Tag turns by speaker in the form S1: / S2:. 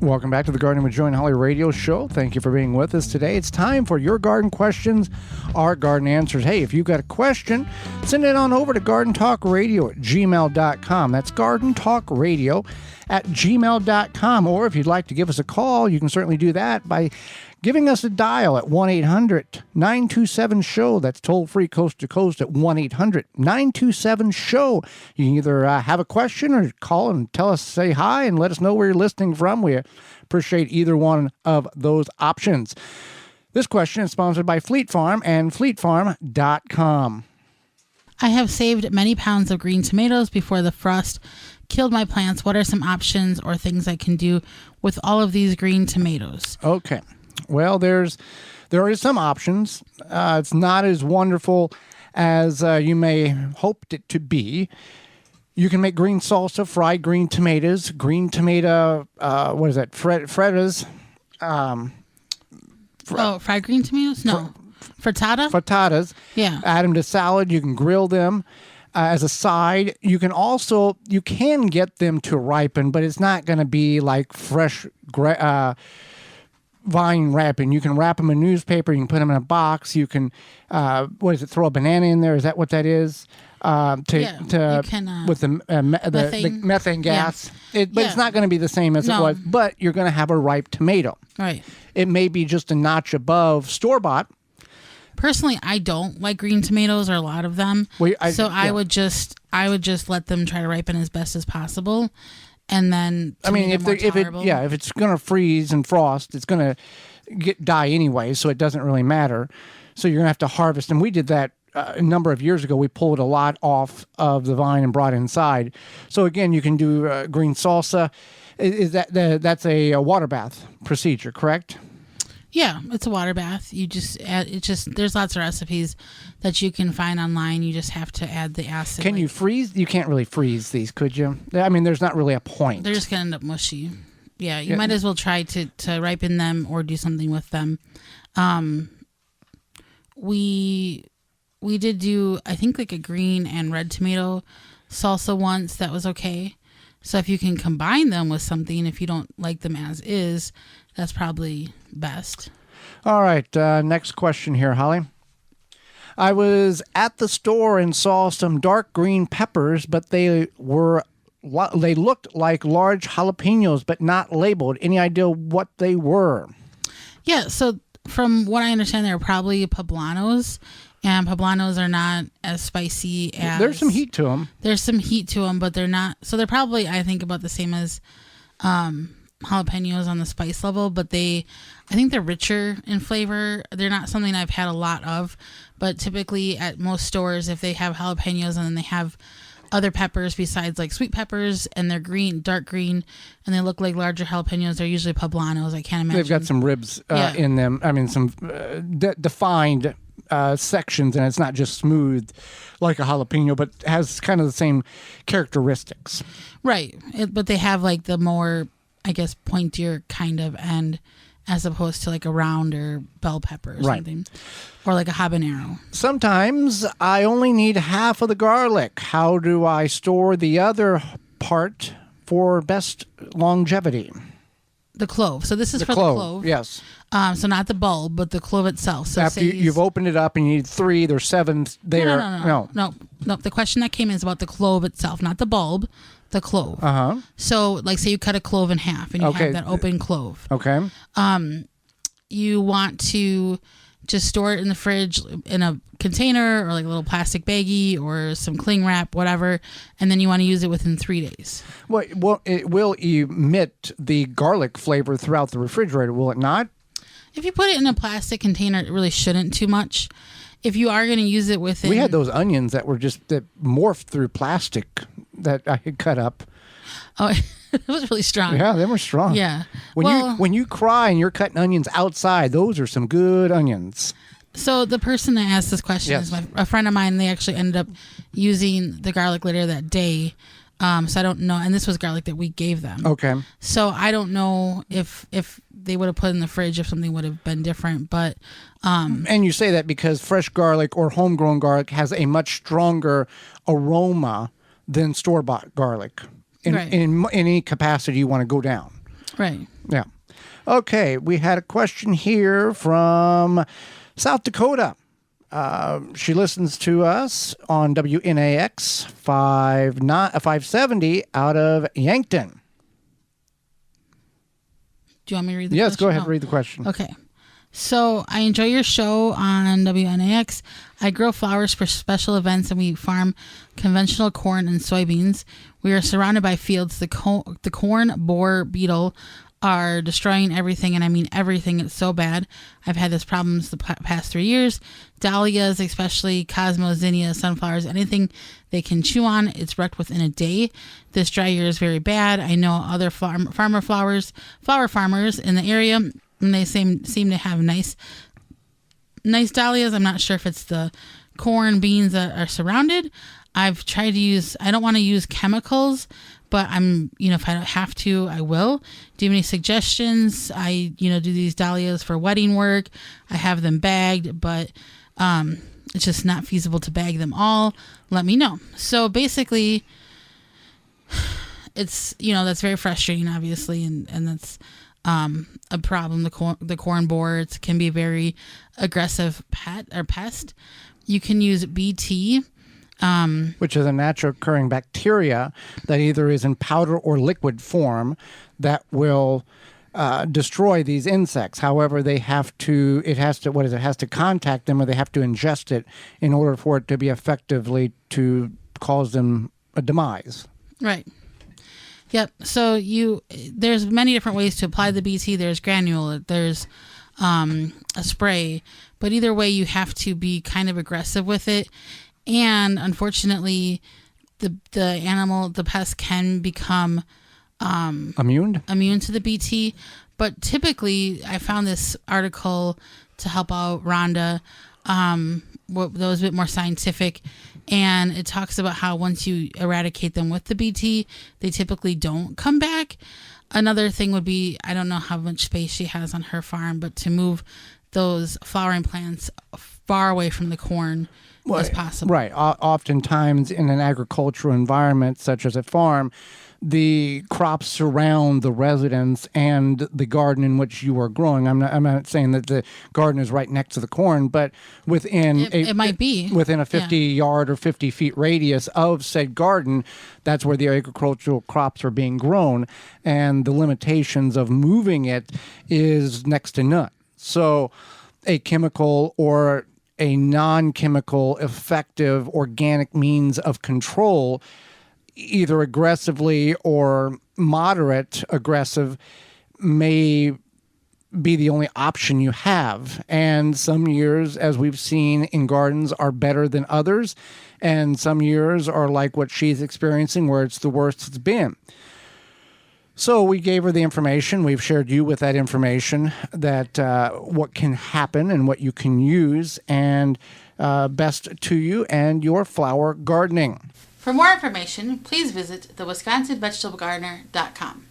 S1: Welcome back to the Gardening with Joy and Holly radio show. Thank you for being with us today. It's time for your garden questions, our garden answers. Hey, if you've got a question, send it on over to gardentalkradio@gmail.com. That's gardentalkradio@gmail.com. Or if you'd like to give us a call, you can certainly do that by giving us a dial at 1-800-927-SHOW. That's toll-free coast to coast at 1-800-927-SHOW. You can either have a question or call and tell us, say hi, and let us know where you're listening from. We appreciate either one of those options. This question is sponsored by Fleet Farm and fleetfarm.com.
S2: I have saved many pounds of green tomatoes before the frost killed my plants. What are some options or things I can do with all of these green tomatoes?
S1: Okay. Well, there are some options. It's not as wonderful as you may hoped it to be. You can make green salsa, fried green tomatoes, green tomato, what is that, Freddas.
S2: Fried green tomatoes? No. Frittata?
S1: Frittatas.
S2: Yeah.
S1: Add them to salad. You can grill them as a side. You can get them to ripen, but it's not going to be like fresh vine wrapping. You can wrap them in newspaper. You can put them in a box. You can, throw a banana in there? Is that what that is? With the methane gas.
S2: Yeah.
S1: But it's not going to be the same as it was. But you're going to have a ripe tomato.
S2: Right.
S1: It may be just a notch above store-bought.
S2: Personally, I don't like green tomatoes or a lot of them. I would just let them try to ripen as best as possible. And then, if it's going to freeze and frost, it's going to die anyway, so it doesn't really matter. So you're going to have to harvest. And we did that a number of years ago. We pulled a lot off of the vine and brought it inside. So again, you can do green salsa. That's a water bath procedure, correct? Yeah, it's a water bath. You just add, there's lots of recipes that you can find online. You just have to add the acid.
S1: Can you freeze? You can't really freeze these, could you? I mean, there's not really a point.
S2: They're just going to end up mushy. Yeah, you might as well try to ripen them or do something with them. We did do, I think, like a green and red tomato salsa once. That was okay. So if you can combine them with something, if you don't like them as is, that's probably best.
S1: All right. Next question here, Holly. I was at the store and saw some dark green peppers, but they looked like large jalapenos, but not labeled. Any idea what they were?
S2: Yeah. So from what I understand, they're probably poblanos. And poblanos are not as spicy as...
S1: There's some heat to them.
S2: There's some heat to them, but they're not... So they're probably, I think, about the same as jalapenos on the spice level, but I think they're richer in flavor. They're not something I've had a lot of, but typically at most stores, if they have jalapenos and then they have other peppers besides like sweet peppers and they're green, dark green, and they look like larger jalapenos, they're usually poblanos. I can't imagine.
S1: They've got some ribs in them. I mean, some defined... sections, and it's not just smooth like a jalapeno, but has kind of the same characteristics.
S2: Right. But they have like the more, I guess, pointier kind of end as opposed to like a rounder bell pepper or something. Or like a habanero.
S1: Sometimes I only need half of the garlic. How do I store the other part for best longevity?
S2: The clove. So this is for the clove.
S1: Yes.
S2: So not the bulb, but the clove itself. So
S1: after you've opened it up and you need 3, there's 7 there.
S2: No. The question that came in is about the clove itself, not the bulb, the clove.
S1: Uh-huh.
S2: So like say you cut a clove in half and you have that open clove.
S1: Okay.
S2: You want to just store it in the fridge in a container or like a little plastic baggie or some cling wrap, whatever, and then you want to use it within 3 days.
S1: Well, it will emit the garlic flavor throughout the refrigerator, will it not?
S2: If you put it in a plastic container, it really shouldn't too much. If you are going to use it within...
S1: We had those onions that morphed through plastic that I had cut up.
S2: Oh, it was really strong.
S1: Yeah, they were strong.
S2: Yeah.
S1: When you cry and you're cutting onions outside, those are some good onions.
S2: So the person that asked this question is a friend of mine. They actually ended up using the garlic litter that day. So I don't know. And this was garlic that we gave them.
S1: Okay.
S2: So I don't know if they would have put it in the fridge if something would have been different. But
S1: and you say that because fresh garlic or homegrown garlic has a much stronger aroma than store-bought garlic in any capacity you want to go down.
S2: Right.
S1: Yeah. Okay, we had a question here from South Dakota. She listens to us on WNAX 570 out of Yankton.
S2: Do you want me to read the question?
S1: Yes, go ahead and read the question.
S2: Okay. So I enjoy your show on WNAX. I grow flowers for special events and we farm conventional corn and soybeans. We are surrounded by fields. The corn borer beetle are destroying everything, and I mean everything. It's so bad. I've had this problems the past 3 years. Dahlias, especially cosmos, zinnias, sunflowers, anything they can chew on, it's wrecked within a day. This dry year is very bad. I know other flower farmers in the area, and they seem to have nice dahlias. I'm not sure if it's the corn beans that are surrounded. I've tried to use, I don't want to use chemicals, but if I don't have to, I will. Do you have any suggestions? I, do these dahlias for wedding work. I have them bagged, but it's just not feasible to bag them all. Let me know. So basically, it's, that's very frustrating, obviously, and that's a problem. The corn borer can be a very aggressive pest. You can use BT,
S1: which is a natural occurring bacteria that either is in powder or liquid form that will destroy these insects. However, it has to contact them, or they have to ingest it in order for it to be effectively to cause them a demise.
S2: Right. Yep. So there's many different ways to apply the BT. There's granule, there's a spray, but either way, you have to be kind of aggressive with it. And unfortunately, the pest can become
S1: immune
S2: to the BT. But typically, I found this article to help out Rhonda that was a bit more scientific, and it talks about how once you eradicate them with the BT, they typically don't come back. Another thing would be, I don't know how much space she has on her farm, but to move those flowering plants far away from the corn as possible.
S1: Right. Oftentimes in an agricultural environment such as a farm, the crops surround the residence and the garden in which you are growing. I'm not saying that the garden is right next to the corn, but within
S2: it might be
S1: within a 50-yard or 50 feet radius of said garden, that's where the agricultural crops are being grown, and the limitations of moving it is next to none. So a chemical or a non-chemical, effective, organic means of control, either aggressively or moderate aggressive, may be the only option you have. And some years, as we've seen in gardens, are better than others. And some years are like what she's experiencing, where it's the worst it's been. So we gave her the information. We've shared you with that information, that what can happen and what you can use, and best to you and your flower gardening.
S2: For more information, please visit thewisconsinvegetablegardener.com.